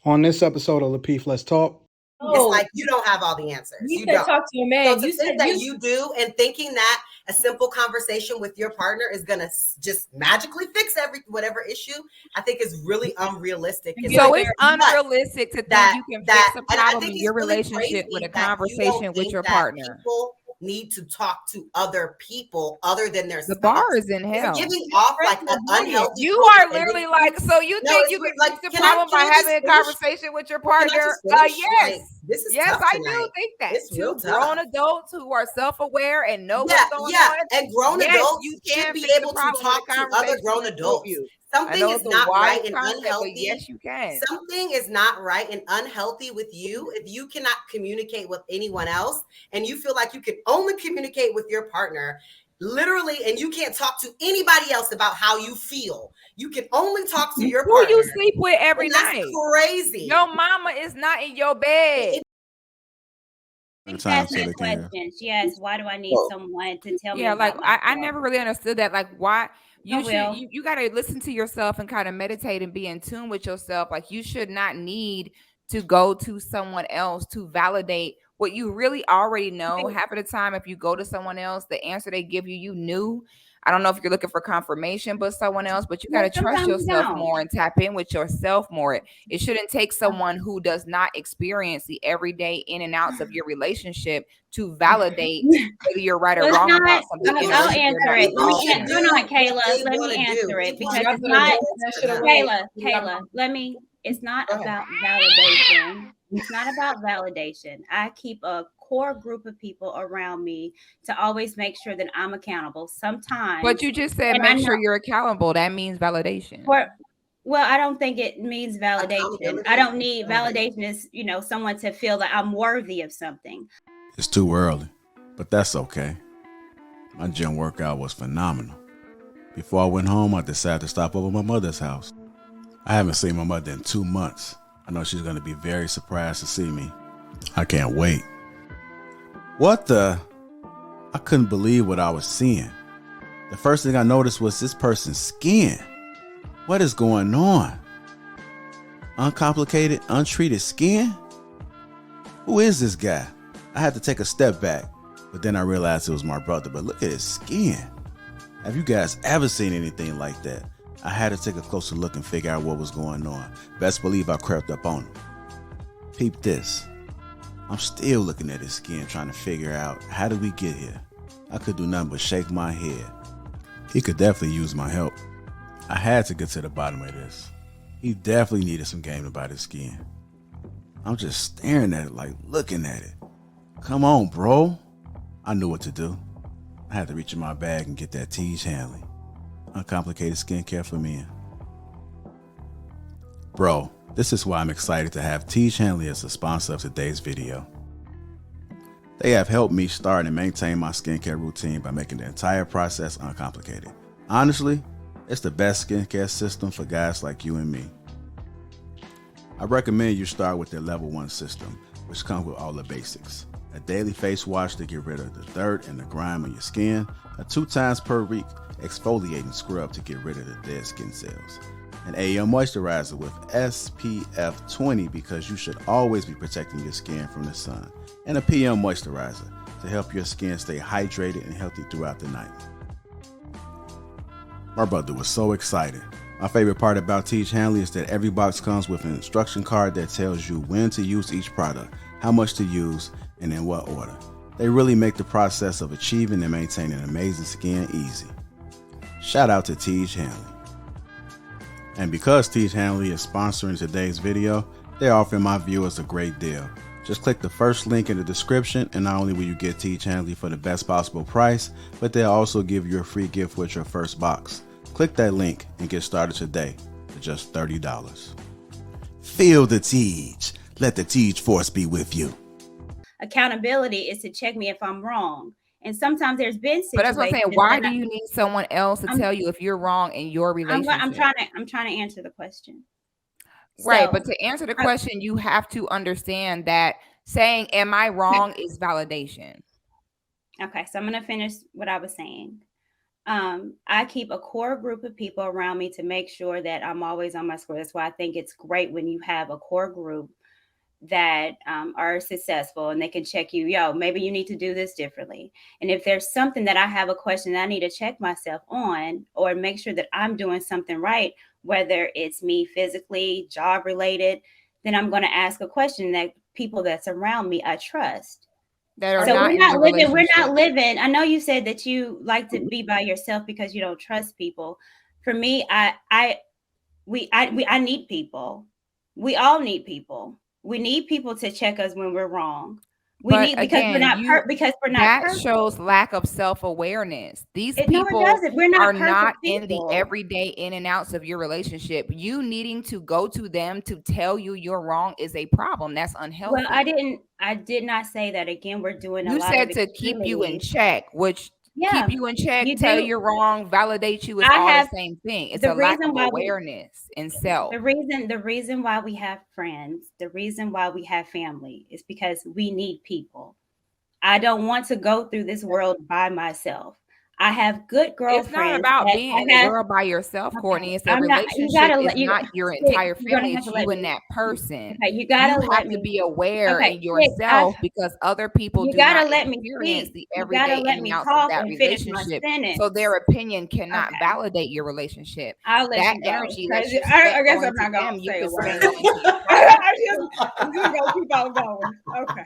On this episode of Lapeef, Let's Talk. It's like you don't have all the answers. You don't talk to a man. So to think that you do, and thinking that a simple conversation with your partner is gonna just magically fix whatever issue, I think is really unrealistic. So it's unrealistic to think you can fix a problem in your relationship with a conversation with your partner. People need to talk to other people other than their the bar is in hell. You're giving off like an unhealthy. You are literally like, so you think you can fix the problem by having a conversation with your partner? Yes. Yes, I do think that. Two grown adults who are self-aware and know what's going on. And grown adults should be able to talk to other grown adults. Something is not right and unhealthy. Yes, you can. Something is not right and unhealthy with you if you cannot communicate with anyone else and you feel like you can only communicate with your partner, literally, and you can't talk to anybody else about how you feel. You can only talk to your partner. Who you sleep with every night. Crazy. Your mama is not in your bed. That's the question. She asked, why do I need someone to tell me? Yeah, like I never really understood that. Like, why you got to listen to yourself and kind of meditate and be in tune with yourself. Like, you should not need to go to someone else to validate what you really already know. Half of the time, if you go to someone else, the answer they give you knew. I don't know if you're looking for confirmation, but someone else, but you got to trust yourself more and tap in with yourself more. It shouldn't take someone who does not experience the everyday in and outs of your relationship to validate whether you're right or wrong about something. I'll answer it. Kayla. Let me answer it because it's not, Kayla, it's not about validation. It's not about validation. I keep a core group of people around me to always make sure that I'm accountable. Sometimes, but you just said make sure you're accountable. That means validation. Well, I don't think it means validation. I don't need validation as someone to feel that I'm worthy of something. It's too early, but that's okay. My gym workout was phenomenal. Before I went home, I decided to stop over at my mother's house. I haven't seen my mother in 2 months. I know she's going to be very surprised to see me. I can't wait. What the? I couldn't believe what I was seeing. The first thing I noticed was this person's skin. What is going on? Uncomplicated, untreated skin? Who is this guy? I had to take a step back, but then I realized it was my brother. But look at his skin. Have you guys ever seen anything like that? I had to take a closer look and figure out what was going on. Best believe I crept up on him. Peep this. I'm still looking at his skin, trying to figure out how did we get here. I could do nothing but shake my head. He could definitely use my help. I had to get to the bottom of this. He definitely needed some game about his skin. I'm just staring at it, like looking at it. Come on, bro. I knew what to do. I had to reach in my bag and get that Tiege Hanley. Uncomplicated skincare for men. Bro, this is why I'm excited to have Tiege Hanley as a sponsor of today's video. They have helped me start and maintain my skincare routine by making the entire process uncomplicated. Honestly, it's the best skincare system for guys like you and me. I recommend you start with their level 1 system, which comes with all the basics. A daily face wash to get rid of the dirt and the grime on your skin, a 2 times per week exfoliating scrub to get rid of the dead skin cells, an AM moisturizer with SPF 20 because you should always be protecting your skin from the sun, and a PM moisturizer to help your skin stay hydrated and healthy throughout the night. My brother was so excited. My favorite part about Tiege Hanley is that every box comes with an instruction card that tells you when to use each product, how much to use, and in what order. They really make the process of achieving and maintaining amazing skin easy. Shout out to Tiege Hanley. And because Tiege Hanley is sponsoring today's video, they're offering my viewers a great deal. Just click the first link in the description and not only will you get Tiege Hanley for the best possible price, but they'll also give you a free gift with your first box. Click that link and get started today for just $30. Feel the Tiege. Let the Tiege force be with you. Accountability is to check me if I'm wrong. And sometimes there's been situations. But that's what I'm saying. Why do you need someone else to tell you if you're wrong in your relationship? I'm trying to answer the question. Right, but to answer the question, you have to understand that saying "Am I wrong?" is validation. Okay, so I'm gonna finish what I was saying. I keep a core group of people around me to make sure that I'm always on my square. That's why I think it's great when you have a core group that are successful and they can check you. Yo, maybe you need to do this differently. And if there's something that I have a question that I need to check myself on or make sure that I'm doing something right, whether it's me physically, job related, then I'm going to ask a question that people that's around me I trust. That are So not we're not living. I know you said that you like to be by yourself because you don't trust people. For me, I need people. We all need people. We need people to check us when we're wrong. That shows lack of self-awareness. These people are not in the everyday in and outs of your relationship. You needing to go to them to tell you you're wrong is a problem. That's unhealthy. Well, I did not say that. Again, we're doing a lot of. You said to keep you in check, which keep you in check, tell you you're wrong, validate you is all the same thing. It's a lack of awareness in self. The reason why we have friends, the reason why we have family is because we need people. I don't want to go through this world by myself. I have good girlfriends. It's not about being in the world by yourself, Courtney. It's a relationship. It's not your entire family. It's you and that person. Okay, you have to be aware in yourself because other people do not experience the everyday in and outs of that relationship. So their opinion cannot validate your relationship. That energy. I guess I'm not going to say a word. I'm just going to keep on going. Okay.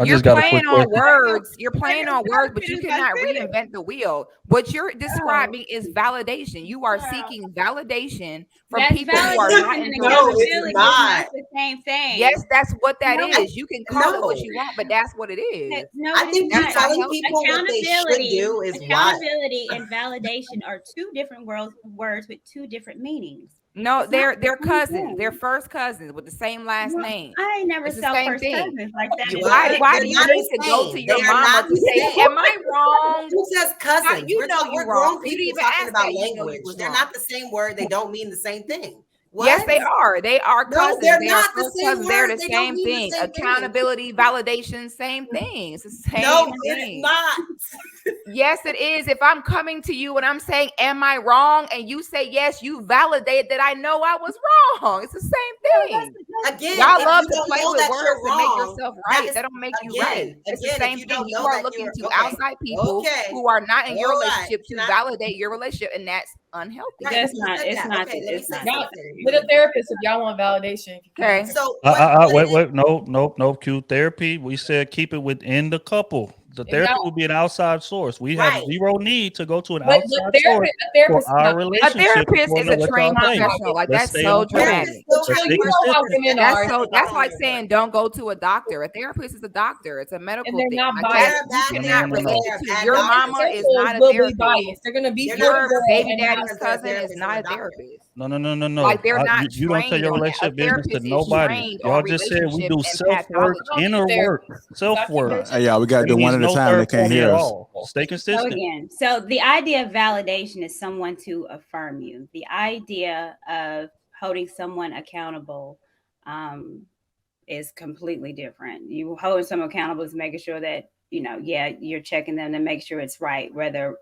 You're playing on words. You're playing on words, but you cannot reinvent the wheel. What you're describing is validation. You are seeking validation from people who are not in it's not the same thing. Yes, that's what that is. You can call it what you want, but that's what it is. I think you're telling people what they should do is accountability and validation are two different words with two different meanings. No, they're cousins. They're first cousins with the same last name. I ain't never saw first cousins like that. Why do you need to go to your mama to say, "Am I wrong?" Who says cousins? We're grown people talking about language. They're not the same word. They don't mean the same thing. What? Yes, they are. They are cousins. No, they're not the same word. They're the same thing. Accountability, validation, same thing. It's the same thing. It's not. Yes, it is. If I'm coming to you and I'm saying, "Am I wrong?" and you say yes, you validate that I know I was wrong. It's the same thing. Again, y'all love to play with words to make yourself right. That don't make you right. It's the same thing. You are looking to outside people who are not in your relationship to validate your relationship, and that's unhealthy. It's not. With a therapist, if y'all want validation. Okay. So wait. No. Q therapy. We said keep it within the couple. The therapy will be an outside source. We have zero need to go to an outside source for our relationship. A therapist is a trained professional. Like that's so dramatic. That's like saying don't go to a doctor. A therapist is a doctor. It's a medical thing. Not biased. You cannot relate to your mama is not a therapist. They're gonna be your baby daddy's cousin is not a therapist. No. Like they're not. You don't tell your relationship business to nobody. Y'all just said we do self work, inner work, self work. Hey, y'all, we gotta do one at a time. They can't hear us. Stay consistent. So the idea of validation is someone to affirm you. The idea of holding someone accountable is completely different. You holding someone accountable is making sure that you're checking them to make sure it's right,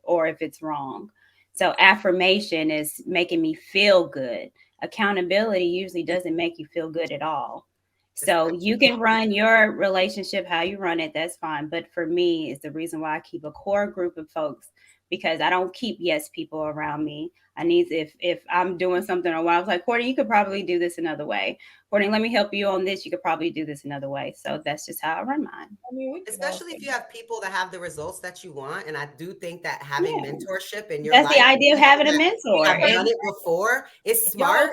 or if it's wrong. So affirmation is making me feel good. Accountability usually doesn't make you feel good at all. So you can run your relationship how you run it. That's fine. But for me, it's the reason why I keep a core group of folks, because I don't keep yes people around me. I need if I'm doing something or I was like, Courtney, you could probably do this another way. Courtney, let me help you on this. You could probably do this another way. So that's just how I run mine. Especially if you have people that have the results that you want. And I do think that having mentorship in your life. That's the idea of having a mentor. I've done it before. It's smart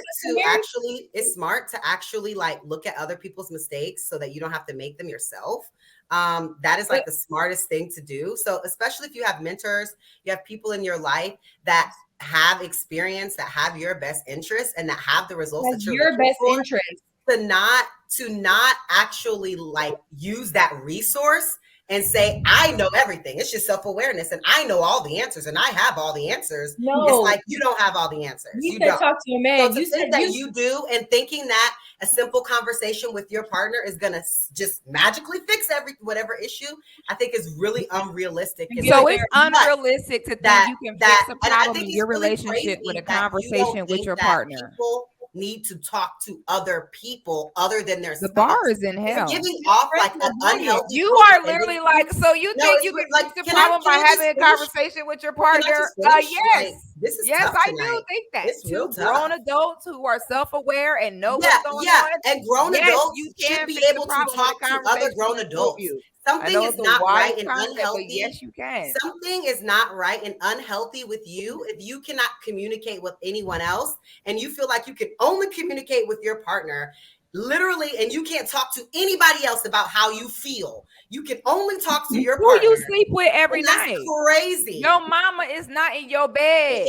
to actually like look at other people's mistakes so that you don't have to make them yourself. That is like the smartest thing to do. So especially if you have mentors, you have people in your life that have experience, that have your best interests and that have the results that you're your best interest. To not actually like use that resource and say, I know everything. It's just self-awareness, and I know all the answers, and I have all the answers. No. It's like you don't have all the answers. You said talk to a man. So you said that you do, and thinking that a simple conversation with your partner is gonna just magically fix whatever issue, I think is really unrealistic. So it's unrealistic to think you can fix a problem in your relationship with a conversation with your partner. People need to talk to other people other than their the bar is in hell. It's giving off like an unhealthy. You are literally like, so you think you can fix the problem by having a conversation with your partner? Yes. This is yes, I do think that. It's two grown adults who are self-aware and know what's going on. And grown adults should be able to talk to other grown adults. Something is not right and unhealthy. Yes, you can. Something is not right and unhealthy with you if you cannot communicate with anyone else, and you feel like you can only communicate with your partner. Literally, and you can't talk to anybody else about how you feel. You can only talk to your partner. Who you sleep with every night. That's crazy. Your mama is not in your bed.